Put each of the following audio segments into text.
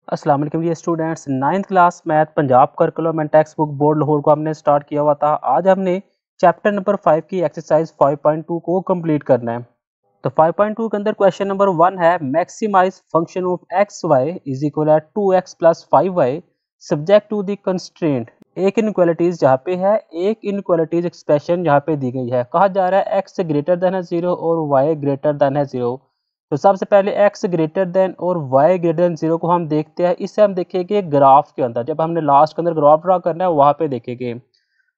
अस्सलाम वालेकुम dear students. Ninth class math Punjab curriculum and text book board Lahore को हमने स्टार्ट किया हुआ था। आज हमने चैप्टर नंबर 5 की एक्सरसाइज 5.2 को कंप्लीट करना है। तो 5.2 के अंदर क्वेश्चन नंबर 1 है maximise function of x Y is equal है 2x plus 5y subject to the constraint. एक इनक्वालिटीज यहाँ पे है, एक इनक्वालिटीज एक्सप्रेशन यहाँ पे दी गई है। कहा जा रहा है एक्स ग्रेटर देन है 0 और y ग्रेटर देन है 0। तो सबसे पहले x ग्रेटर देन और y ग्रेटर देन 0 को हम देखते हैं। इससे हम देखेंगे ग्राफ के अंदर, जब हमने लास्ट के अंदर ग्राफ ड्रा करना है वहाँ पे देखेंगे।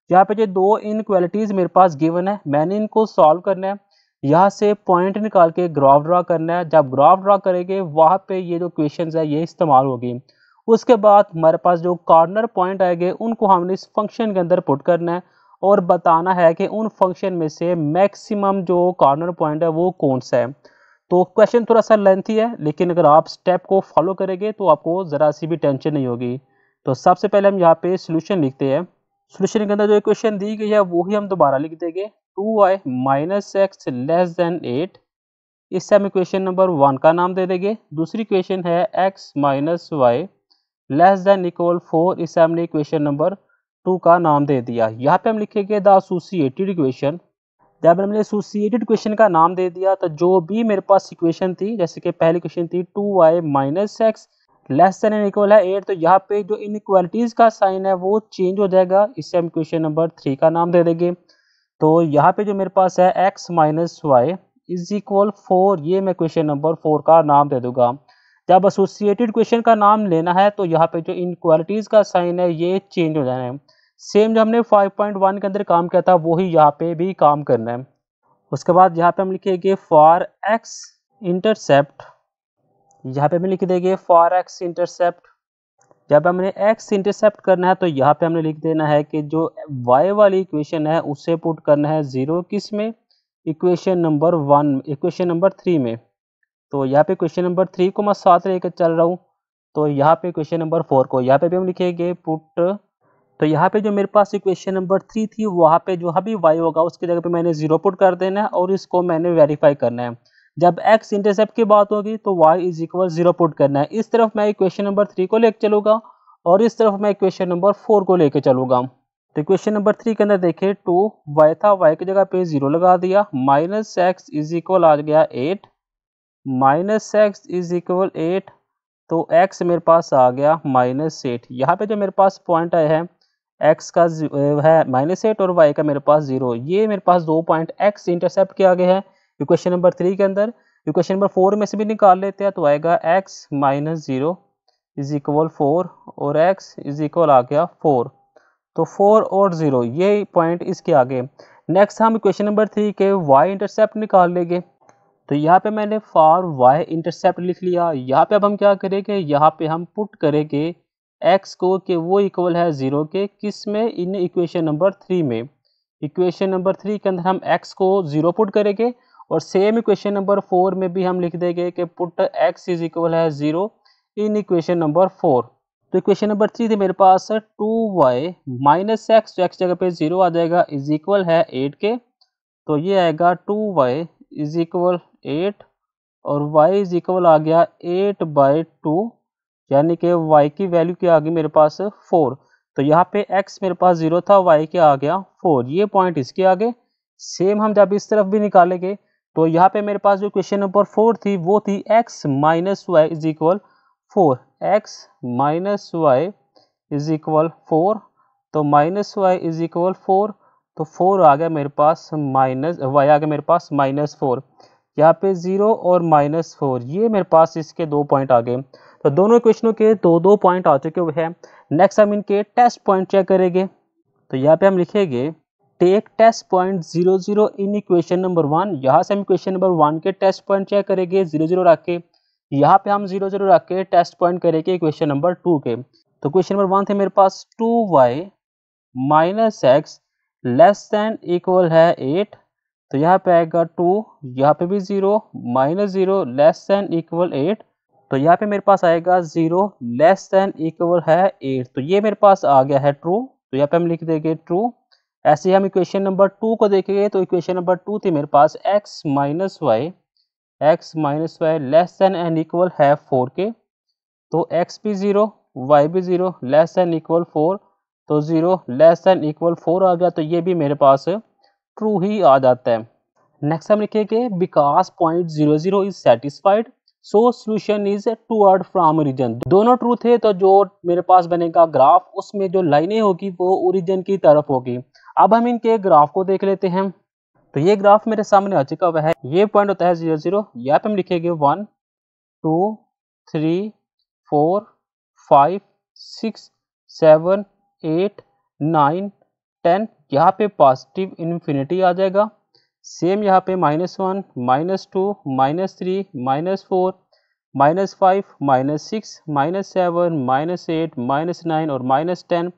यहाँ पे जो दो इनक्वालिटीज मेरे पास गिवन है, मैंने इनको सॉल्व करना है। यहाँ से पॉइंट निकाल के ग्राफ ड्रा करना है। जब ग्राफ ड्रा करेंगे वहाँ पे ये जो क्वेश्चन है ये इस्तेमाल होगी। उसके बाद हमारे पास जो कॉर्नर पॉइंट आएंगे उनको हमने इस फंक्शन के अंदर पुट करना है और बताना है कि उन फंक्शन में से मैक्सिमम जो कॉर्नर पॉइंट है वो कौन सा है। तो क्वेश्चन थोड़ा सा लेंथी है, लेकिन अगर आप स्टेप को फॉलो करेंगे तो आपको ज़रा सी भी टेंशन नहीं होगी। तो सबसे पहले हम यहाँ पे सोल्यूशन लिखते हैं। सोल्यूशन के अंदर जो इक्वेशन दी गई है वो ही हम दोबारा लिख देंगे। 2y minus x less than 8, इससे हम इक्वेशन नंबर 1 का नाम दे देंगे। दूसरी इक्वेशन है x minus y less than equal 4, इससे हमने इक्वेशन नंबर 2 का नाम दे दिया। यहाँ पे हम लिखेंगे द एसोसिएटेड इक्वेशन। जब हमने एसोसिएटेड इक्वेशन का नाम दे दिया तो जो भी मेरे पास इक्वेशन थी, जैसे कि पहली इक्वेशन थी 2y minus x less than equal है 8, तो यहाँ पे जो इनइक्वालिटीज का साइन है वो चेंज हो जाएगा। इससे हम इक्वेशन नंबर 3 का नाम दे देंगे। तो यहाँ पे जो मेरे पास है x minus y is equal 4, ये मैं क्वेश्चन नंबर 4 का नाम दे दूंगा। जब एसोसिएटेड क्वेश्चन का नाम लेना है तो यहाँ पे जो इनइक्वालिटीज का साइन है ये चेंज हो जाना है। सेम जो हमने 5.1 के अंदर काम किया था वही यहाँ पे भी काम करना है। उसके बाद यहाँ पे हम लिखेंगे फॉर एक्स इंटरसेप्ट, यहाँ पे हम लिख देंगे फॉर एक्स इंटरसेप्ट। जब हमने एक्स इंटरसेप्ट करना है तो यहाँ पे हमने लिख देना है कि जो y वाली इक्वेशन है उसे पुट करना है 0 किस में, इक्वेशन नंबर 1, इक्वेशन नंबर 3 में। तो यहाँ पे क्वेश्चन नंबर 3 को मैं साथ लेकर चल रहा हूँ। तो यहाँ पे क्वेश्चन नंबर 4 को यहाँ पे भी हम लिखेंगे पुट। तो यहाँ पे जो मेरे पास इक्वेशन नंबर 3 थी वहाँ पे जो भी y होगा उसकी जगह पे मैंने 0 पुट कर देना है और इसको मैंने वेरीफाई करना है। जब x इंटरसेप्ट की बात होगी तो y इज इक्वल 0 पुट करना है। इस तरफ मैं इक्वेशन नंबर 3 को लेकर चलूँगा और इस तरफ मैं इक्वेशन नंबर 4 को लेकर चलूँगा। तो इक्वेशन नंबर 3 के अंदर देखिए 2y था, y की जगह पे 0 लगा दिया, माइनस एक्स इज इक्वल आ गया 8, माइनस एक्स इज इक्वल 8, तो x मेरे पास आ गया -8। यहाँ पे जो मेरे पास पॉइंट आया है x का है -8 और y का मेरे पास 0, ये मेरे पास दो पॉइंट x इंटरसेप्ट किया गया है इक्वेशन नंबर 3 के अंदर। इक्वेशन नंबर 4 में से भी निकाल लेते हैं तो आएगा x माइनस 0 इज इक्वल 4 और x इज इक्वल आ गया 4। तो 4 और 0 ये पॉइंट इसके आगे। नेक्स्ट हम इक्वेशन नंबर 3 के y इंटरसेप्ट निकाल लेंगे। तो यहाँ पे मैंने फॉर y इंटरसेप्ट लिख लिया। यहाँ पे अब हम क्या करेंगे, यहाँ पे हम पुट करेंगे x को कि वो इक्वल है 0 के किस में, इन इक्वेशन नंबर 3 में। इक्वेशन नंबर 3 के अंदर हम x को 0 पुट करेंगे और सेम इक्वेशन नंबर 4 में भी हम लिख देंगे कि पुट x इज इक्वल है 0 इन इक्वेशन नंबर 4। तो इक्वेशन नंबर 3 थी मेरे पास 2y माइनस एक्स, तो x जगह पे 0 आ जाएगा, इज इक्वल है 8 के। तो ये आएगा 2y इज इक्वल 8 और y इज इक्वल आ गया 8/2, यानी कि y की वैल्यू क्या आ गई मेरे पास 4। तो यहाँ पे x मेरे पास 0 था, y क्या आ गया 4, ये पॉइंट इसके आगे। सेम हम जब इस तरफ भी निकालेंगे तो यहाँ पे मेरे पास जो क्वेश्चन नंबर 4 थी वो थी x minus y is equal 4, x minus y is equal 4। तो माइनस वाई इज इक्वल 4, तो 4 आ गया मेरे पास माइनस वाई आ गया मेरे पास -4। यहाँ पे 0 और -4, ये मेरे पास इसके दो पॉइंट आ गए। तो दोनों इक्वेशनों के दो दो पॉइंट आ चुके हुए हैं। नेक्स्ट हम इनके टेस्ट पॉइंट चेक करेंगे। तो यहाँ पे हम लिखेंगे take test point 0 0 in equation number 1। यहाँ से हम इक्वेशन नंबर 1 के टेस्ट पॉइंट चेक करेंगे 0 0 रख के। यहाँ पे हम 0 0 रख के टेस्ट पॉइंट करेंगे इक्वेशन नंबर 2 के। तो क्वेश्चन नंबर 1 थे मेरे पास 2y minus x less than equal है 8, तो यहाँ पे आएगा 2, यहाँ पे भी 0, -0 लेस देन इक्वल 8, तो यहाँ पे मेरे पास आएगा 0 लेस देन इक्वल है 8। तो ये मेरे पास आ गया है ट्रू, तो यहाँ पे हम लिख देंगे ट्रू। ऐसे ही हम इक्वेशन नंबर 2 को देखेंगे तो इक्वेशन नंबर 2 थी मेरे पास x minus y less than and equal है 4 के। तो x भी 0, y भी 0, लेस दैन इक्वल 4, तो 0 लेस दैन इक्वल 4 आ गया, तो ये भी मेरे पास ट्रू ही आ जाता है। नेक्स्ट हम लिखेंगे because point 0 0 is satisfied so solution is toward from origin. दोनों ट्रू थे तो जो मेरे पास बनेगा ग्राफ, उसमें जो लाइनें होगी वो ओरिजिन की तरफ होगी। अब हम इनके ग्राफ को देख लेते हैं। तो ये ग्राफ मेरे सामने आ चुका हुआ है। ये पॉइंट होता है 0 0, यहाँ पे हम लिखेंगे 1 2 3 4 5 6 7 8 9 10, यहाँ पे पॉजिटिव इन्फिनिटी आ जाएगा। सेम यहाँ पे -1 -2 -3 -4 -5 -6 -7 -8 -9 और -10,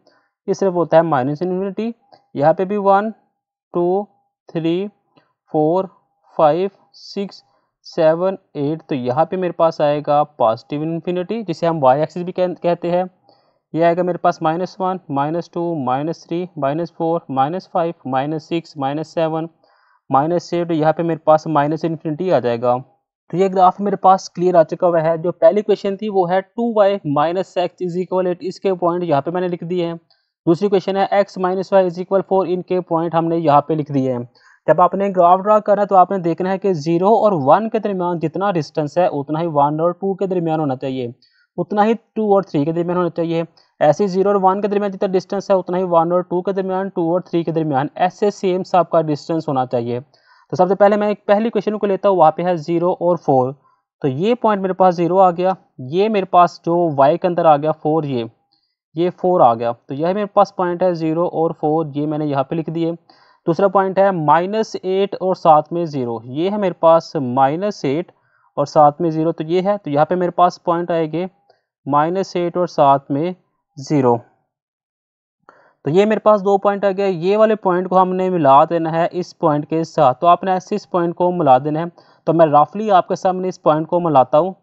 ये सिर्फ होता है माइनस इन्फिनिटी। यहाँ पे भी 1 2 3 4 5 6 7 8, तो यहाँ पे मेरे पास आएगा पॉजिटिव इन्फिनिटी, जिसे हम वाई एक्सिस भी कहते हैं। ये आएगा मेरे पास -1 -2 -3 -4 -5 -6 -7 -8, यहाँ पे मेरे पास माइनस इन्फिनिटी आ जाएगा। तो ये ग्राफ मेरे पास क्लियर आ चुका हुआ है। जो पहली क्वेश्चन थी वो है 2y - x इज इक्वल 8, इसके पॉइंट यहाँ पे मैंने लिख दिए हैं। दूसरी क्वेश्चन है x - y इज इक्वल 4, इनके पॉइंट हमने यहाँ पे लिख दिए हैं। जब आपने ग्राफ ड्रा करना है तो आपने देखना है कि 0 और 1 के दरमियान जितना डिस्टेंस है उतना ही 1 और 2 के दरमियान होना चाहिए, उतना ही 2 और 3 के दरमियान होना चाहिए। ऐसे 0 और 1 के दरमियान जितना डिस्टेंस है उतना ही 1 और 2 के दरमियान, 2 और 3 के दरमियान, ऐसे सेम सबका डिस्टेंस होना चाहिए। तो सबसे पहले मैं एक पहली क्वेश्चन को लेता हूँ, वहाँ पे है 0 और 4। तो ये पॉइंट मेरे पास 0 आ गया, ये मेरे पास जो y के अंदर आ गया 4, ये 4 आ गया। तो यह मेरे पास पॉइंट है 0 और 4, ये मैंने यहाँ पे लिख दिए। दूसरा पॉइंट है -8 और साथ में 0, ये है मेरे पास -8 और साथ में 0, तो ये है। तो यहाँ पे मेरे पास पॉइंट आएंगे -8 और साथ में 0। तो ये मेरे पास 2 पॉइंट आ गए। ये वाले पॉइंट को हमने मिला देना है इस पॉइंट के साथ, तो आपने ऐसे इस पॉइंट को मिला देना है। तो मैं रफली आपके सामने इस पॉइंट को मिलाता हूँ।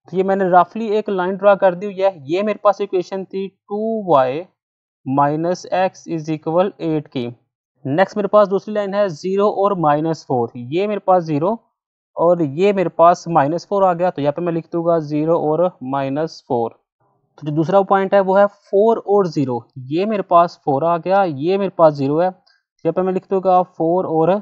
तो ये मैंने रफली एक लाइन ड्रा कर दी हुई है। ये मेरे पास इक्वेशन थी 2y - x इज इक्वल 8 की। नेक्स्ट मेरे पास दूसरी लाइन है 0 और -4, ये मेरे पास 0 और ये मेरे पास -4 आ गया। तो यहाँ पे मैं लिख दूंगा 0 और -4। तो जो दूसरा पॉइंट है वो है 4 और 0, ये मेरे पास 4 आ गया, ये मेरे पास 0 है। यहाँ पे मैं लिख दूंगा 4 और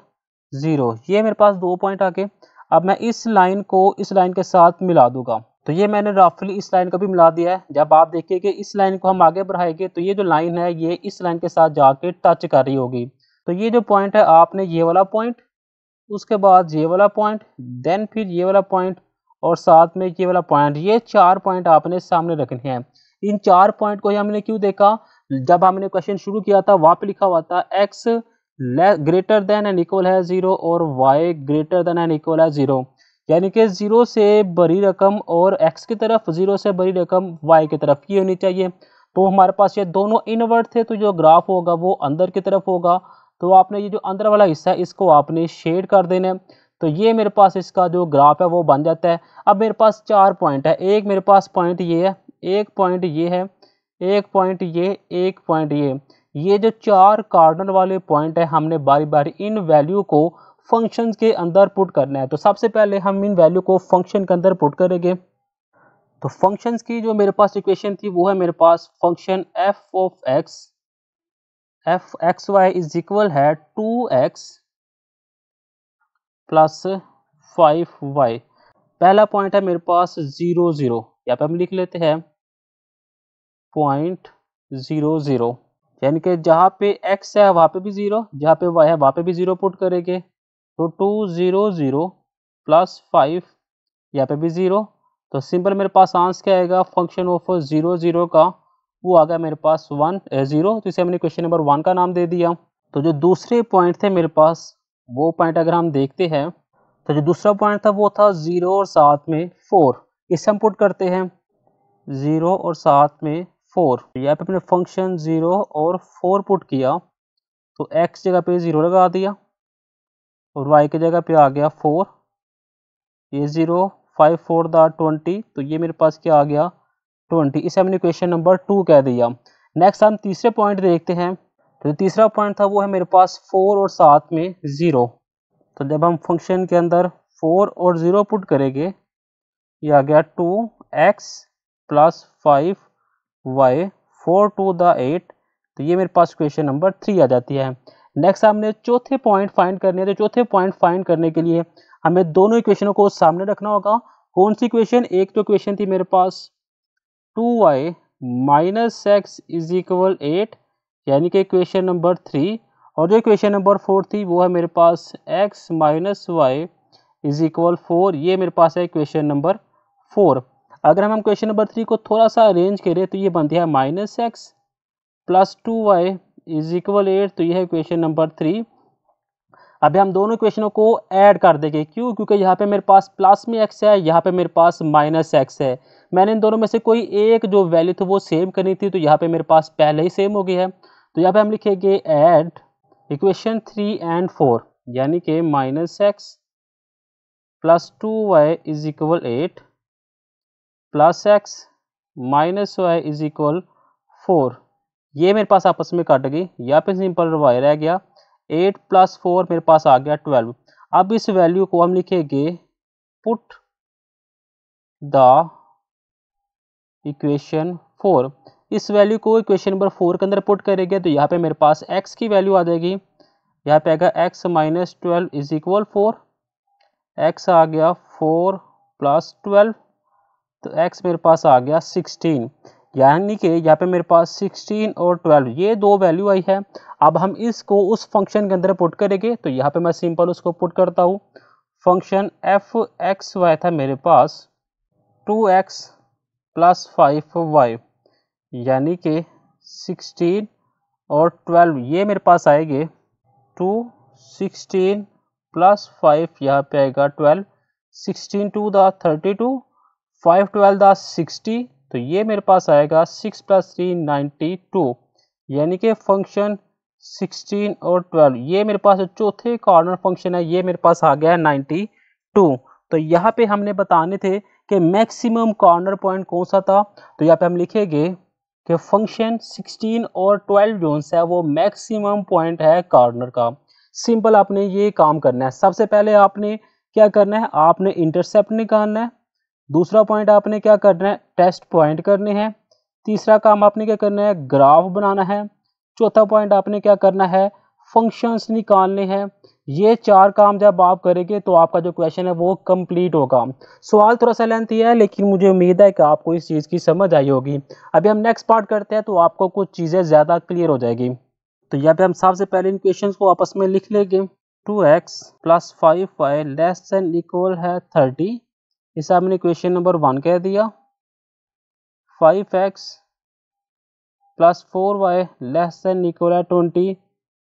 0, ये मेरे पास 2 पॉइंट आ गए। अब मैं इस लाइन को इस लाइन के साथ मिला दूंगा। तो ये मैंने रफली इस लाइन को भी मिला दिया है। जब आप देखिए कि इस लाइन को हम आगे बढ़ाएंगे तो ये जो लाइन है ये इस लाइन के साथ जाके टच कर रही होगी। तो ये जो पॉइंट है, आपने ये वाला पॉइंट, उसके बाद ये वाला पॉइंट, देन फिर ये वाला पॉइंट और साथ में ये वाला पॉइंट, ये 4 पॉइंट आपने सामने रखने हैं। इन 4 पॉइंट को ही हमने क्यों देखा, जब हमने क्वेश्चन शुरू किया था वहाँ पे लिखा हुआ था x greater than and equal है 0 और y greater than and equal है 0, यानी कि 0 से बड़ी रकम और x की तरफ, 0 से बड़ी रकम y की तरफ ये होनी चाहिए। तो हमारे पास ये दोनों इनवर्ट थे, तो जो ग्राफ होगा वो अंदर की तरफ होगा। तो आपने ये जो अंदर वाला हिस्सा है इसको आपने शेड कर देना है। तो ये मेरे पास इसका जो ग्राफ है वो बन जाता है। अब मेरे पास 4 पॉइंट है, एक मेरे पास पॉइंट ये है, एक पॉइंट ये है, एक पॉइंट ये, एक पॉइंट ये जो 4 कार्नर वाले पॉइंट है, हमने बारी बारी इन वैल्यू को फंक्शंस के अंदर पुट करना है। तो सबसे पहले हम इन वैल्यू को फंक्शन के अंदर पुट करेंगे। तो फंक्शंस की जो मेरे पास इक्वेशन थी वो है मेरे पास function f X Y is equal है 2x प्लस 5y। पहला पॉइंट है मेरे पास 0 0, यहाँ पे हम लिख लेते हैं 0.00, यानी कि जहाँ पे x है वहाँ पे भी 0, जहाँ पे y है वहाँ पे भी 0 पुट करेंगे। तो 2 0 0 प्लस 5, यहाँ पे भी 0। तो सिंपल मेरे पास आंसर क्या आएगा, फंक्शन ऑफ 0 0 का वो आ गया मेरे पास 1 0। तो इसे हमने क्वेश्चन नंबर 1 का नाम दे दिया। तो जो दूसरे पॉइंट थे मेरे पास, वो पॉइंट अगर हम देखते हैं तो जो दूसरा पॉइंट था वो था 0 और साथ में 4, इसे हम पुट करते हैं 0 और साथ में 4। यहाँ पे अपने फंक्शन 0 और 4 पुट किया तो x जगह पे 0 लगा दिया और y की जगह पे आ गया 4, ये 0 5 4 20, तो ये मेरे पास क्या आ गया 20। इसे हमने क्वेश्चन नंबर 2 कह दिया। नेक्स्ट हम तीसरे पॉइंट देखते हैं। तो जो तीसरा पॉइंट था वो है मेरे पास 4 और साथ में 0। तो जब हम फंक्शन के अंदर 4 और 0 पुट करेंगे, ये आ गया 2x plus 5y 4 to the 8, तो ये मेरे पास इक्वेशन नंबर 3 आ जाती है। नेक्स्ट हमने चौथे पॉइंट फाइंड करने हैं, तो चौथे पॉइंट फाइंड करने के लिए हमें दोनों इक्वेशनों को सामने रखना होगा। कौन सी इक्वेशन? एक तो इक्वेशन थी मेरे पास 2y minus x is equal 8, यानी कि इक्वेशन नंबर 3, और जो इक्वेशन नंबर 4 थी वो है मेरे पास x minus y is equal 4, ये मेरे पास है इक्वेशन नंबर 4। अगर हम क्वेश्चन नंबर 3 को थोड़ा सा अरेंज करें तो ये बनती है minus x plus 2y is equal 8, तो ये है इक्वेशन नंबर 3। अभी हम दोनों इक्वेशनों को ऐड कर देंगे, क्यों? क्योंकि यहाँ पे मेरे पास प्लस में x है, यहाँ पे मेरे पास माइनस x है। मैंने इन दोनों में से कोई एक जो वैल्यू थी वो सेम करनी थी, तो यहाँ पे मेरे पास पहले ही सेम हो गई है। तो यहाँ पे हम लिखेंगे ऐड इक्वेशन 3 एंड 4, यानी कि minus x plus 2y is equal 8 plus x minus y is equal 4, ये मेरे पास आपस में कट गई, यहाँ पे सिंपल y रह गया। 8 प्लस 4 मेरे पास आ गया 12। अब इस वैल्यू को हम लिखेंगे पुट द इक्वेशन 4। इस वैल्यू को इक्वेशन नंबर 4 के अंदर पुट करेंगे तो यहाँ पे मेरे पास x की वैल्यू आ जाएगी, यहाँ पे आएगा x minus 12 is equal 4, x आ गया 4 प्लस 12, तो x मेरे पास आ गया 16, यानी कि यहाँ पे मेरे पास 16 और 12 ये दो वैल्यू आई है। अब हम इसको उस फंक्शन के अंदर पुट करेंगे, तो यहाँ पे मैं सिंपल उसको पुट करता हूँ। फंक्शन एफ एक्स वाई था मेरे पास 2x प्लस 5y, यानी कि 16 और 12 ये मेरे पास आएंगे 2 16 प्लस 5, यहाँ पे आएगा 12, 16 टू द 32, 5 12 द 60, तो ये मेरे पास आएगा 6 प्लस 3 92, यानी कि फंक्शन 16 और 12 ये मेरे पास चौथे कॉर्नर फंक्शन है, ये मेरे पास आ गया है 92। तो यहाँ पे हमने बताने थे कि मैक्सिमम कॉर्नर पॉइंट कौन सा था, तो यहाँ पे हम लिखेंगे कि फंक्शन 16 और 12 जो है वो मैक्सिमम पॉइंट है कॉर्नर का। सिंपल आपने ये काम करना है। सबसे पहले आपने क्या करना है, आपने इंटरसेप्ट निकालना है। दूसरा पॉइंट आपने क्या करना है, टेस्ट पॉइंट करने हैं। तीसरा काम आपने क्या करना है, ग्राफ बनाना है। चौथा पॉइंट आपने क्या करना है, फंक्शंस निकालने हैं। ये चार काम जब आप करेंगे तो आपका जो क्वेश्चन है वो कंप्लीट होगा। सवाल थोड़ा सा लेंथी है, लेकिन मुझे उम्मीद है कि आपको इस चीज़ की समझ आई होगी। अभी हम नेक्स्ट पार्ट करते हैं तो आपको कुछ चीज़ें ज़्यादा क्लियर हो जाएगी। तो यहाँ पे हम सबसे पहले इन क्वेश्चंस को आपस में लिख लेंगे। 2x plus 5y less than equal है 30, इसे हमने क्वेश्चन नंबर 1 कह दिया। 5x plus 4y less than equal है 20,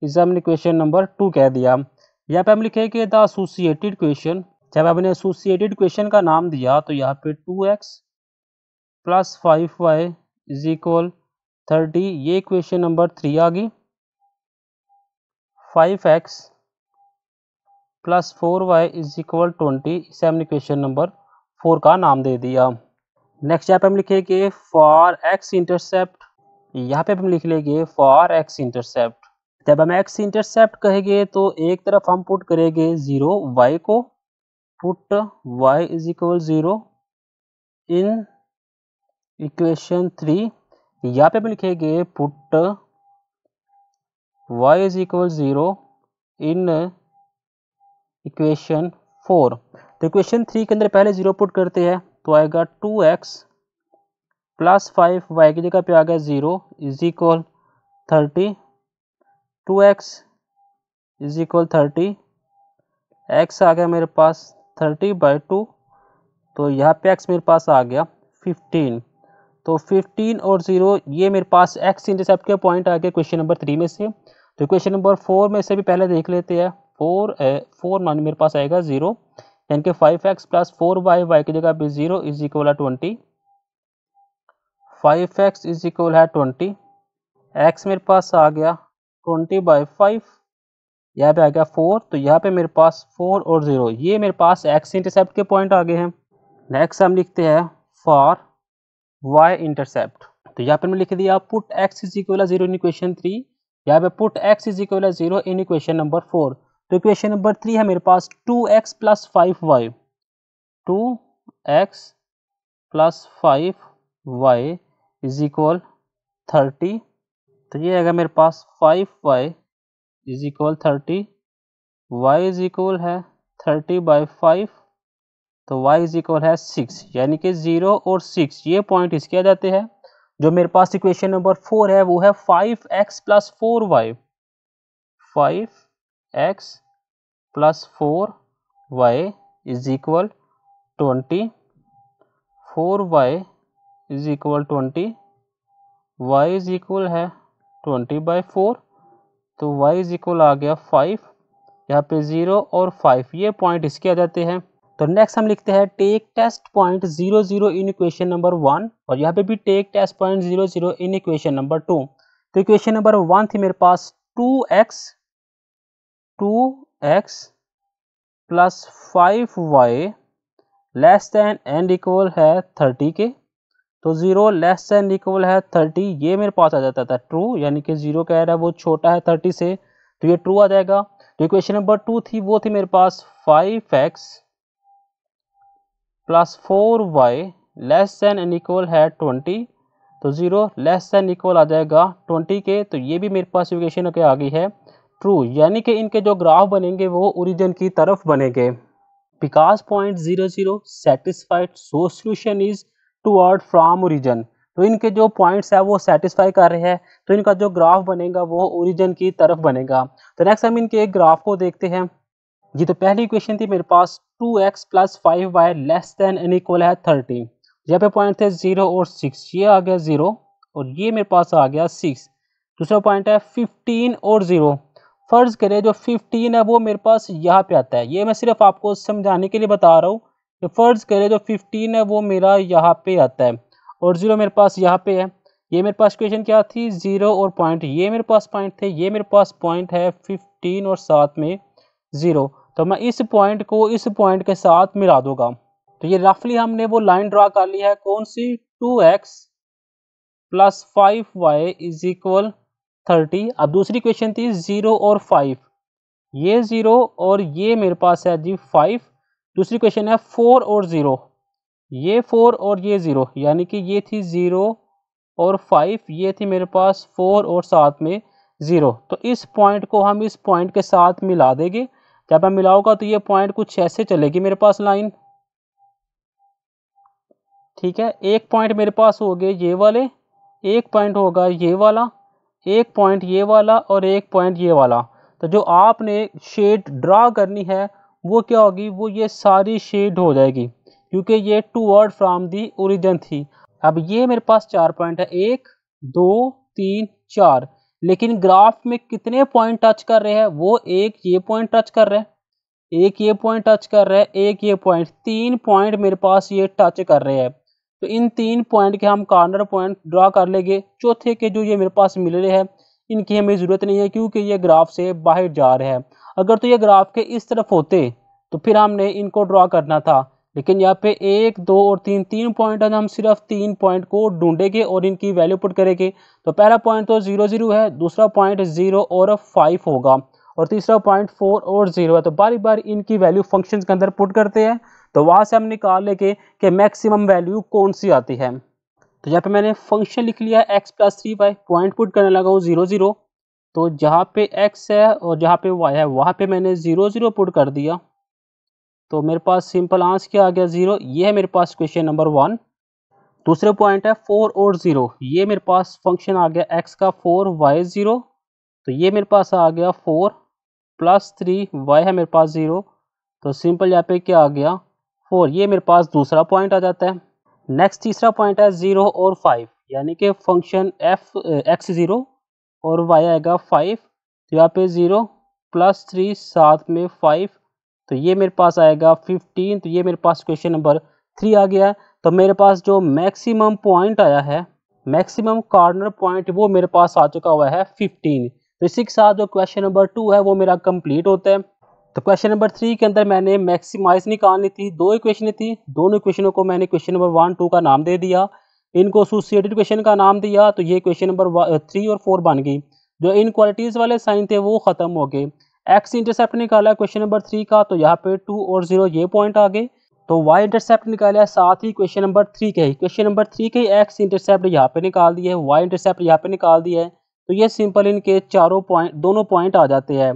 इसे हमने क्वेश्चन नंबर 2 कह दिया। यहाँ पे हम लिखेंगे द एसोसिएटेड क्वेश्चन। जब हमने एसोसिएटेड क्वेश्चन का नाम दिया तो यहाँ पे 2x plus 5y is equal 30, ये क्वेश्चन नंबर 3 आ गई। 5x plus 4y is equal 20, इसे हमने क्वेश्चन नंबर 4 का नाम दे दिया। नेक्स्ट यहाँ पे हम लिखेंगे फॉर x इंटरसेप्ट, यहाँ पे हम लिख लेंगे फॉर x इंटरसेप्ट। जब हम x इंटरसेप्ट कहेंगे तो एक तरफ हम पुट करेंगे 0 y को, put y is equal 0 in equation 3। यहाँ पे हम लिखेंगे put y is equal 0 in equation 4। तो इक्वेशन 3 के अंदर पहले 0 पुट करते हैं तो आएगा 2x प्लस 5y की जगह पे आ गया 0 is equal 30, 2x is equal 30, x आ गया मेरे पास 30/2, तो यहाँ पे x मेरे पास आ गया 15। तो 15 और 0 ये मेरे पास x इंटरसेप्ट के पॉइंट आ गए क्वेश्चन नंबर 3 में से। तो क्वेश्चन नंबर 4 में से भी पहले देख लेते हैं। 4 मान मेरे पास आएगा 0, यानी कि 5x प्लस 4y, y की जगह पे 0 इज इक्वल है 20, 5x इज इक्वल है 20, x मेरे पास आ गया 20/5, यहाँ पे आ गया 4, तो यहाँ पे मेरे पास 4 और 0 ये मेरे पास x इंटरसेप्ट के पॉइंट आ गए हैं। नेक्स्ट हम लिखते हैं फॉर y इंटरसेप्ट। तो यहाँ पे मैं लिख दिया put x is equal 0 in equation 3, यहाँ पे put x is equal 0 in equation number 4। तो इक्वेशन नंबर 3 है मेरे पास 2x plus 5y, 2x plus 5 y is equal 30, तो ये आएगा मेरे पास 5y is equal 30, y is equal है 30/5, तो y इज इक्वल है 6, यानी कि 0 और 6 ये पॉइंट इसके आ जाते हैं। जो मेरे पास इक्वेशन नंबर 4 है वो है 5x + 4y, 5x + 4y is equal 20, 4y is equal 20, y is equal है 20/4, तो y इज इक्वल आ गया 5, यहाँ पे 0 और 5 ये पॉइंट इसके आ जाते हैं। तो नेक्स्ट हम लिखते हैं take test point 0 0 in equation number 1, और यहाँ पे भी take test point 0 0 in equation number 2। तो इक्वेशन नंबर 1 थी मेरे पास 2x + 5y less than and equal है 30 के, तो 0 लेस देन इक्वल है 30 ये मेरे पास आ जाता था ट्रू, यानी कि 0 कह रहा है वो छोटा है 30 से, तो ये ट्रू आ जाएगा। तो इक्वेशन नंबर 2 थी वो थी मेरे पास 5x + 4y less than and equal है 20, तो 0 लेस देन इक्वल आ जाएगा 20 के, तो ये भी मेरे पास इक्वेशन के आ गई है ट्रू, यानी कि इनके जो ग्राफ बनेंगे वो ओरिजिन की तरफ बनेंगे। Because point 0 0 satisfied so solution is toward from origin, तो इनके जो पॉइंट्स है वो सेटिस्फाई कर रहे हैं, तो इनका जो ग्राफ बनेगा वो ओरिजिन की तरफ बनेगा। तो नेक्स्ट हम इनके एक ग्राफ को देखते हैं। जी तो पहली इक्वेशन थी मेरे पास 2x + 5y less than and equal है 30, यहाँ पे पॉइंट थे 0 और 6, ये आ गया 0 और ये मेरे पास आ गया 6। दूसरा पॉइंट है 15 और 0, फर्ज करें जो 15 है वो मेरे पास यहाँ पे आता है, ये मैं सिर्फ आपको समझाने के लिए बता रहा हूँ कि फर्ज करें जो 15 है वो मेरा यहाँ पे आता है और 0 मेरे पास यहाँ पे है। ये मेरे पास इक्वेशन क्या थी 0 और पॉइंट, ये मेरे पास पॉइंट थे, ये मेरे पास पॉइंट है 15 और साथ में 0, तो मैं इस पॉइंट को इस पॉइंट के साथ मिला दूंगा। तो ये रफली हमने वो लाइन ड्रा कर ली है कौन सी, 2x + 5y इज इक्वल 30। अब दूसरी क्वेश्चन थी 0 और 5, ये 0 और ये मेरे पास है जी 5। दूसरी क्वेश्चन है 4 और 0, ये 4 और ये 0, यानी कि ये थी 0 और 5, ये थी मेरे पास 4 और साथ में 0। तो इस पॉइंट को हम इस पॉइंट के साथ मिला देंगे, जब मैं मिलाऊंगा तो ये पॉइंट कुछ ऐसे चलेगी मेरे पास लाइन, ठीक है। एक पॉइंट मेरे पास हो गए ये वाले, एक पॉइंट होगा ये वाला, एक पॉइंट ये वाला और एक पॉइंट ये वाला। तो जो आपने शेड ड्रा करनी है वो क्या होगी, वो ये सारी शेड हो जाएगी क्योंकि ये टूवर्ड फ्रॉम दी ओरिजिन थी। अब ये मेरे पास 4 पॉइंट है, 1 2 3 4, लेकिन ग्राफ में कितने पॉइंट टच कर रहे हैं, वो एक ये पॉइंट टच कर रहा है, एक ये पॉइंट टच कर रहा है, एक ये पॉइंट, 3 पॉइंट मेरे पास ये टच कर रहे हैं। तो इन 3 पॉइंट के हम कॉर्नर पॉइंट ड्रा कर लेंगे। चौथे के जो ये मेरे पास मिल रहे हैं इनकी हमें ज़रूरत नहीं है क्योंकि ये ग्राफ से बाहर जा रहे हैं। अगर तो ये ग्राफ के इस तरफ होते तो फिर हमने इनको ड्रा करना था, लेकिन यहाँ पे 1 2 और 3 पॉइंट है, हम सिर्फ 3 पॉइंट को ढूंढेंगे और इनकी वैल्यू पुट करेंगे। तो पहला पॉइंट तो 0 0 है, दूसरा पॉइंट 0 और 5 होगा और तीसरा पॉइंट 4 और 0 है। तो बारी बारी इनकी वैल्यू फंक्शंस के अंदर पुट करते हैं, तो वहां से हम निकाल लेंगे कि मैक्सिमम वैल्यू कौन सी आती है। तो यहाँ पे मैंने फंक्शन लिख लिया x + 3y, पॉइंट पुट करने लगा हूँ 0 0, तो जहाँ पे x है और जहाँ पे y है वहाँ पे मैंने 0 0 पुट कर दिया, तो मेरे पास सिंपल आंसर क्या आ गया 0। ये है मेरे पास क्वेश्चन नंबर 1। दूसरे पॉइंट है 4 और 0, ये मेरे पास फंक्शन आ गया x का 4 y 0, तो ये मेरे पास आ गया 4 + 3 y है मेरे पास 0, तो सिंपल यहाँ पे क्या आ गया 4, ये मेरे पास दूसरा पॉइंट आ जाता है। नेक्स्ट तीसरा पॉइंट है 0 और 5, यानी कि फंक्शन x 0 और y आएगा 5, तो यहाँ पे 0 + 3 साथ में 5, तो ये मेरे पास आएगा 15, तो ये मेरे पास क्वेश्चन नंबर 3 आ गया। तो मेरे पास जो मैक्सिमम पॉइंट आया है, मैक्सिमम कॉर्नर पॉइंट, वो मेरे पास आ चुका हुआ है 15। तो इसी के साथ जो क्वेश्चन नंबर 2 है वो मेरा कंप्लीट होता है। तो क्वेश्चन नंबर 3 के अंदर मैंने मैक्सिमाइज निकालनी थी, 2 इक्वेशन थी, दोनों इक्वेशनों को मैंने क्वेश्चन नंबर 1 2 का नाम दे दिया, इनको एसोसिएटेड क्वेश्चन का नाम दिया, तो ये क्वेश्चन नंबर 3 और 4 बन गई। जो इनक्वालिटीज वाले साइन थे वो खत्म हो गए। एक्स इंटरसेप्ट निकाला क्वेश्चन नंबर 3 का, तो यहाँ पे 2 और 0 ये पॉइंट आ गए। तो y इंटरसेप्ट निकाला, साथ ही क्वेश्चन नंबर 3 के x इंटरसेप्ट यहाँ पे निकाल दिए, y इंटरसेप्ट यहाँ पे निकाल दिया है। तो ये सिंपल इनके दोनों पॉइंट आ जाते हैं।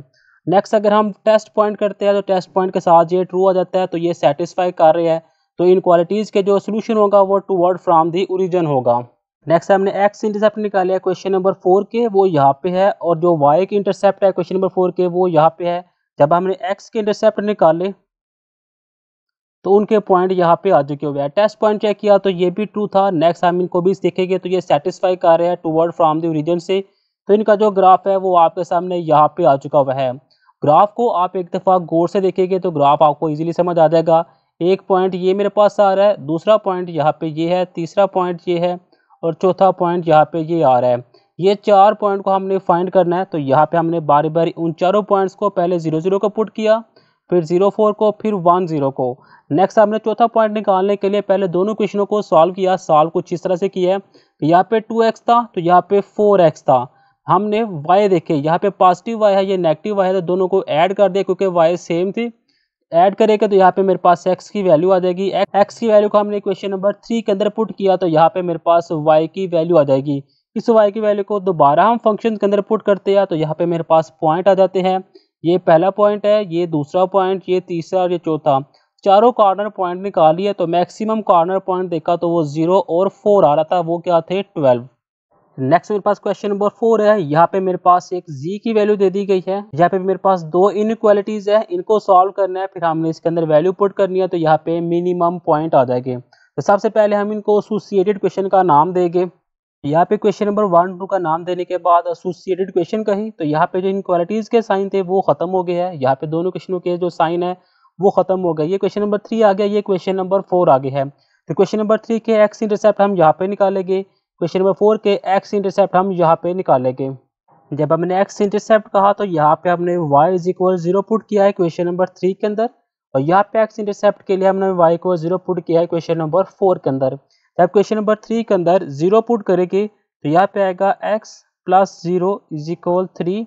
नेक्स्ट अगर हम टेस्ट पॉइंट करते हैं तो टेस्ट पॉइंट के साथ ये ट्रू आ जाता है, तो ये सेटिस्फाई कर रहे हैं। तो इन क्वालिटीज़ के जो सोल्यूशन होगा वो टूवर्ड फ्रॉम दी ओरिजिन होगा। नेक्स्ट हमने x इंटरसेप्ट निकाले क्वेश्चन नंबर 4 के, वो यहाँ पे है, और जो y के इंटरसेप्ट है क्वेश्चन नंबर 4 के वो यहाँ पे है। जब हमने x के इंटरसेप्ट निकाले तो उनके पॉइंट यहाँ पे आ चुके हुए हैं। टेस्ट पॉइंट चेक किया तो ये भी ट्रू था। नेक्स्ट हम इनको भी देखेंगे तो ये सेटिस्फाई कर रहे हैं टूवर्ड फ्रॉम द ओरिजिन से। तो इनका जो ग्राफ है वो आपके सामने यहाँ पे आ चुका हुआ है। ग्राफ को आप एक दफ़ा गौर से देखेंगे तो ग्राफ आपको इजीली समझ आ जाएगा। एक पॉइंट ये मेरे पास आ रहा है, दूसरा पॉइंट यहाँ पे ये है, तीसरा पॉइंट ये है, और चौथा पॉइंट यहाँ पे ये आ रहा है। ये 4 पॉइंट को हमने फाइंड करना है। तो यहाँ पे हमने बारी बारी उन चारों पॉइंट्स को पहले 0 0 को पुट किया, फिर 0 4 को, फिर 1 0 को। नेक्स्ट हमने चौथा पॉइंट निकालने के लिए पहले दोनों क्वेश्चनों को सॉल्व किया। सॉल्व कुछ इस तरह से किया है, यहाँ पे 2x था तो यहाँ पे 4x था। हमने y देखे, यहाँ पे पॉजिटिव y है, ये नेगेटिव y है, तो दोनों को ऐड कर दिया क्योंकि y सेम थी। ऐड करेंगे तो यहाँ पे मेरे पास x की वैल्यू आ जाएगी। x की वैल्यू को हमने क्वेश्चन नंबर 3 के अंदर पुट किया तो यहाँ पे मेरे पास y की वैल्यू आ जाएगी। इस y की वैल्यू को दोबारा हम फंक्शन के अंदर पुट करते हैं तो यहाँ पे मेरे पास पॉइंट आ जाते हैं। ये पहला पॉइंट है, ये दूसरा पॉइंट, ये तीसरा और ये चौथा। चारों कॉर्नर पॉइंट निकालिए तो मैक्सिमम कॉर्नर पॉइंट देखा तो वो 0 और 4 आ रहा था, वो क्या थे 12। नेक्स्ट मेरे पास क्वेश्चन नंबर 4 है। यहाँ पे मेरे पास एक z की वैल्यू दे दी गई है। यहाँ पे मेरे पास दो इनइक्वालिटीज है, इनको सॉल्व करना है, फिर हमने इसके अंदर वैल्यू पुट करनी है तो यहाँ पे मिनिमम पॉइंट आ जाएंगे। तो सबसे पहले हम इनको एसोसिएटेड क्वेश्चन का नाम देंगे। यहाँ पे क्वेश्चन नंबर 1 2 का नाम देने के बाद एसोसिएटेड क्वेश्चन कही तो यहाँ पे जो इनइक्वालिटीज के साइन थे वो खत्म हो गए हैं। यहाँ पे दोनों क्वेश्चनों के जो साइन है वो खत्म हो गए। ये क्वेश्चन नंबर 3 आ गया, ये क्वेश्चन नंबर 4 आगे है। तो क्वेश्चन नंबर 3 के एक्स इंटरसेप्ट हम यहाँ पे निकालेंगे, क्वेश्चन नंबर 4 के एक्स इंटरसेप्ट हम यहाँ पे निकालेंगे। जब हमने एक्स इंटरसेप्ट कहा तो यहाँ पे हमने y इज इक्वल 0 पुट किया है क्वेश्चन नंबर 3 के अंदर, और यहाँ पे एक्स इंटरसेप्ट के लिए हमने y इक्वल 0 पुट किया है क्वेश्चन नंबर 4 के अंदर। जब क्वेश्चन नंबर 3 के अंदर 0 पुट करेंगे तो यहाँ पे आएगा x प्लस 0 इज इक्वल 3,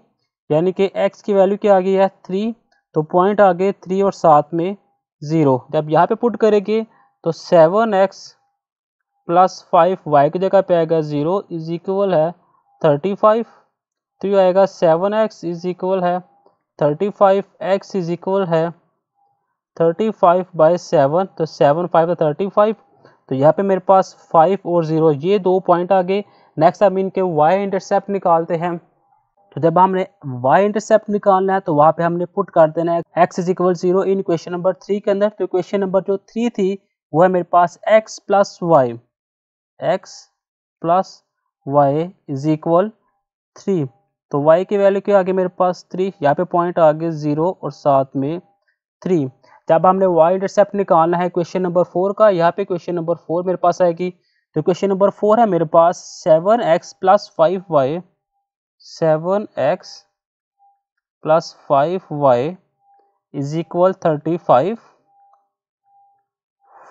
यानी कि x की वैल्यू क्या आ गई है 3, तो पॉइंट आ गए 3 और साथ में 0। जब यहाँ पे पुट करेंगे तो 7x प्लस 5 y की जगह पे आएगा 0 इज इक्वल है 35। तो ये आएगा 7x इज इक्वल है 35, x इज इक्वल है 35/7, तो 7 5 35। तो यहाँ पे मेरे पास 5 और 0 ये दो पॉइंट आ गए। नेक्स्ट हम इनके y इंटरसेप्ट निकालते हैं। तो जब हमने y इंटरसेप्ट निकालना है तो वहाँ पे हमने पुट कर देना है x is equal 0 in question number 3 के अंदर। तो क्वेश्चन नंबर जो 3 थी वो है मेरे पास x plus y is equal 3। तो y की वैल्यू क्या आ गई मेरे पास 3, यहाँ पे पॉइंट आ गए 0 और साथ में 3। जब हमने y इंटरसेप्ट निकालना है क्वेश्चन नंबर 4 का, यहाँ पे क्वेश्चन नंबर 4 मेरे पास आएगी। तो क्वेश्चन नंबर 4 है मेरे पास 7x plus 5y, 7x plus 5y is equal 35,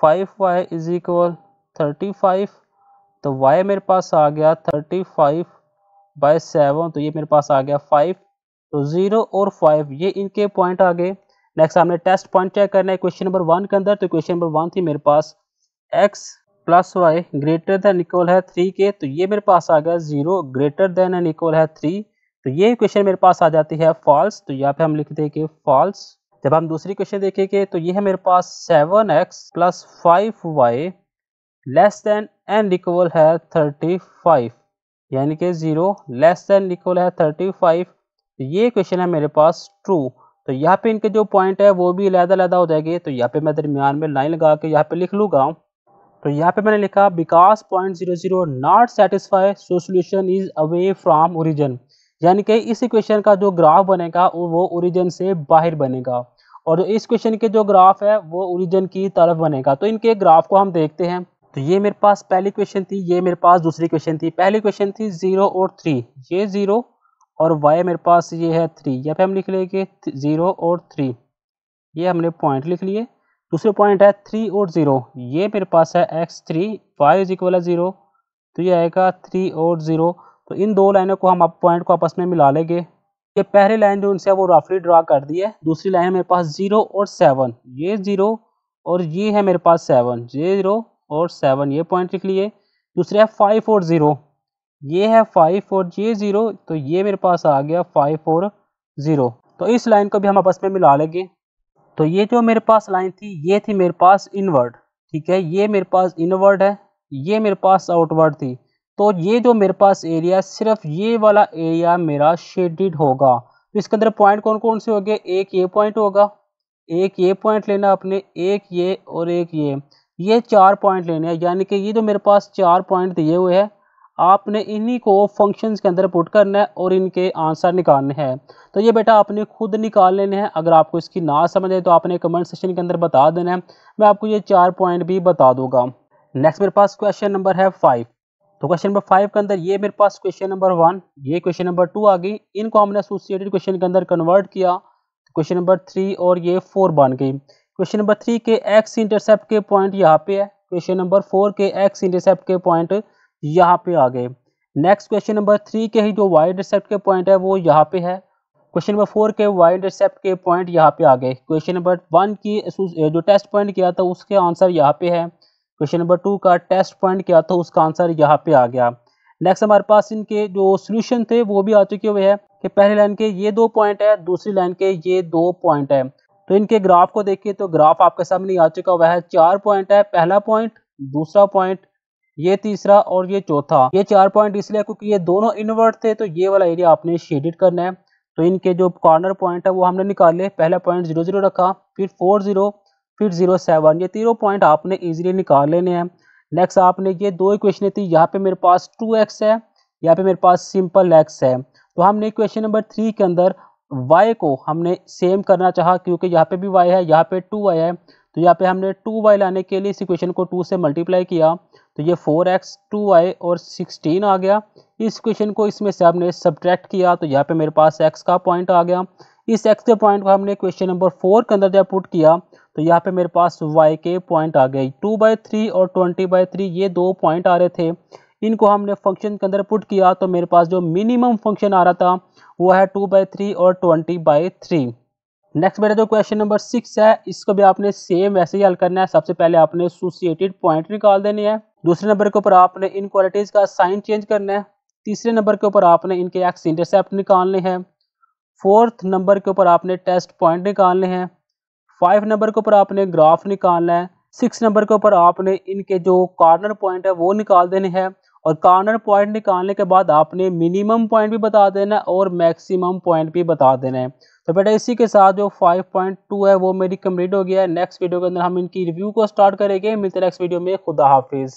5y is equal 35। तो y मेरे पास आ गया 35/7, तो ये मेरे पास आ गया 5। तो 0 और 5 ये इनके पॉइंट आ गए। नेक्स्ट हमने टेस्ट पॉइंट चेक करना है क्वेश्चन नंबर 1 के अंदर। तो क्वेश्चन नंबर 1 थी मेरे पास x plus y greater than equal है 3 के, तो ये मेरे पास आ गया 0 ग्रेटर देन एंड इक्वल है 3। तो ये क्वेश्चन मेरे पास आ जाती है फॉल्स, तो यहाँ पे हम लिख देंगे फॉल्स। जब हम दूसरी क्वेश्चन देखेंगे तो ये है मेरे पास 7x plus 5y less than and equal है 35, यानी कि 0 लेस देन इक्वल है 35। तो ये क्वेश्चन है मेरे पास ट्रू। तो यहाँ पे इनके जो पॉइंट है वो भी अलग-अलग हो जाएंगे। तो यहाँ पे मैं दरमियान में लाइन लगा के यहाँ पे लिख लूँगा। तो यहाँ पे मैंने लिखा because point 0 not satisfy so solution is away from origin, यानी कि इस इक्वेशन का जो ग्राफ बनेगा वो ओरिजिन से बाहर बनेगा, और जो इस क्वेश्चन के जो ग्राफ है वो ओरिजिन की तरफ बनेगा। तो इनके ग्राफ को हम देखते हैं। तो ये मेरे पास पहली क्वेश्चन थी, ये मेरे पास दूसरी क्वेश्चन थी। पहली क्वेश्चन थी 0 और 3, ये 0 और y मेरे पास ये है 3, यहाँ पे हम लिख लेंगे 0 और 3, ये हमने पॉइंट लिख लिए। दूसरे पॉइंट है 3 और 0, ये मेरे पास है x3, y इज इक्वल है 0, तो ये आएगा 3 और 0। तो इन दो लाइनों को हम पॉइंट को आपस में मिला लेंगे। ये पहली लाइन जो उनसे वो रफली ड्रा कर दी है। दूसरी लाइन मेरे पास 0 और 7, ये 0 और ये है मेरे पास 7, 0 और 7 ये पॉइंट लिख लिए। दूसरा है 5 और 0, ये है 5 और ये 0, तो ये मेरे पास आ गया 5 और 0। तो इस लाइन को भी हम आपस में मिला लेंगे। तो ये जो मेरे पास लाइन थी ये थी मेरे पास इनवर्ड, ठीक है, ये मेरे पास इनवर्ड है, ये मेरे पास आउटवर्ड थी। तो ये जो मेरे पास एरिया सिर्फ ये वाला एरिया मेरा शेडेड होगा। तो इसके अंदर पॉइंट कौन कौन से होंगे, एक ये पॉइंट होगा, एक ये पॉइंट लेना आपने, एक ये और एक ये 4 पॉइंट लेने हैं। यानी कि ये जो मेरे पास 4 पॉइंट दिए हुए हैं आपने इन्हीं को फंक्शंस के अंदर पुट करना है और इनके आंसर निकालने हैं। तो ये बेटा आपने खुद निकाल लेने हैं। अगर आपको इसकी ना समझ आए तो आपने कमेंट सेक्शन के अंदर बता देना है, मैं आपको ये 4 पॉइंट भी बता दूंगा। नेक्स्ट मेरे पास क्वेश्चन नंबर है 5। तो क्वेश्चन नंबर 5 के अंदर ये मेरे पास क्वेश्चन नंबर 1, ये क्वेश्चन नंबर 2 आ गई, इनको हमने एसोसिएटेड क्वेश्चन के अंदर कन्वर्ट किया, क्वेश्चन नंबर 3 और ये 4 बन गई। क्वेश्चन नंबर 3 के एक्स इंटरसेप्ट के पॉइंट यहाँ पे है, क्वेश्चन नंबर 4 के एक्स इंटरसेप्ट के पॉइंट यहाँ पे आ गए। नेक्स्ट क्वेश्चन नंबर 3 के ही जो वाई इंटरसेप्ट के पॉइंट है वो यहाँ पे है, क्वेश्चन नंबर 4 के वाई इंटरसेप्ट के पॉइंट यहाँ पे आ गए। क्वेश्चन नंबर 1 की जो टेस्ट पॉइंट किया था उसके आंसर यहाँ पे है, क्वेश्चन नंबर 2 का टेस्ट पॉइंट किया था उसका आंसर यहाँ पे आ गया। नेक्स्ट हमारे पास इनके जो सोल्यूशन थे वो भी आ चुके हुए हैं कि पहली लाइन के ये 2 पॉइंट है, दूसरी लाइन के ये 2 पॉइंट है। तो इनके ग्राफ को देखिए तो ग्राफ आपके सामने आ चुका हुआ है, 4 पॉइंट है, पहला पॉइंट, दूसरा पॉइंट, ये तीसरा और ये चौथा। ये 4 पॉइंट इसलिए क्योंकि ये दोनों इनवर्ट थे, तो ये वाला एरिया आपने शेडेड करना है। तो इनके जो कॉर्नर पॉइंट है वो हमने निकाले, पहला पॉइंट 0 0 रखा, फिर 4 0, फिर 0 7, ये तीनों पॉइंट आपने इजीली निकाल लेने हैं। नेक्स्ट आपने ये 2 इक्वेशन थी, यहाँ पे मेरे पास 2x है, यहाँ पे मेरे पास सिंपल x है। तो हमने क्वेश्चन नंबर 3 के अंदर y को हमने सेम करना चाहा, क्योंकि यहाँ पे भी y है, यहाँ पे 2y है, तो यहाँ पे हमने 2y लाने के लिए इस इक्वेशन को 2 से मल्टीप्लाई किया, तो ये 4x 2y और 16 आ गया। इस इक्वेशन को इसमें से हमने सब्ट्रैक्ट किया, तो यहाँ पे मेरे पास x का पॉइंट आ गया। इस x के पॉइंट को हमने क्वेश्चन नंबर 4 के अंदर जब पुट किया तो यहाँ पे मेरे पास y के पॉइंट आ गए, 2/3 और 20/3 ये 2 पॉइंट आ रहे थे। इनको हमने फंक्शन के अंदर पुट किया तो मेरे पास जो मिनिमम फंक्शन आ रहा था वो है 2/3 और 20/3। नेक्स्ट बेटा जो क्वेश्चन नंबर 6 है इसको भी आपने सेम वैसे ही हल करना है। सबसे पहले आपने एसोसिएटेड पॉइंट निकाल देने हैं, दूसरे नंबर के ऊपर आपने इनक्वालिटीज का साइन चेंज करना है, तीसरे नंबर के ऊपर आपने इनके एक्स इंटरसेप्ट निकालने हैं, फोर्थ नंबर के ऊपर आपने टेस्ट पॉइंट निकालने हैं, 5 नंबर के ऊपर आपने ग्राफ निकालना है, 6 नंबर के ऊपर आपने इनके जो कॉर्नर पॉइंट है वो निकाल देने हैं, और कॉर्नर पॉइंट निकालने के बाद आपने मिनिमम पॉइंट भी बता देना है और मैक्सिमम पॉइंट भी बता देना है। तो बेटा इसी के साथ जो 5.2 है वो मेरी कंप्लीट हो गया है। नेक्स्ट वीडियो के अंदर हम इनकी रिव्यू को स्टार्ट करेंगे। मिलते हैं नेक्स्ट वीडियो में। खुदा हाफिज़।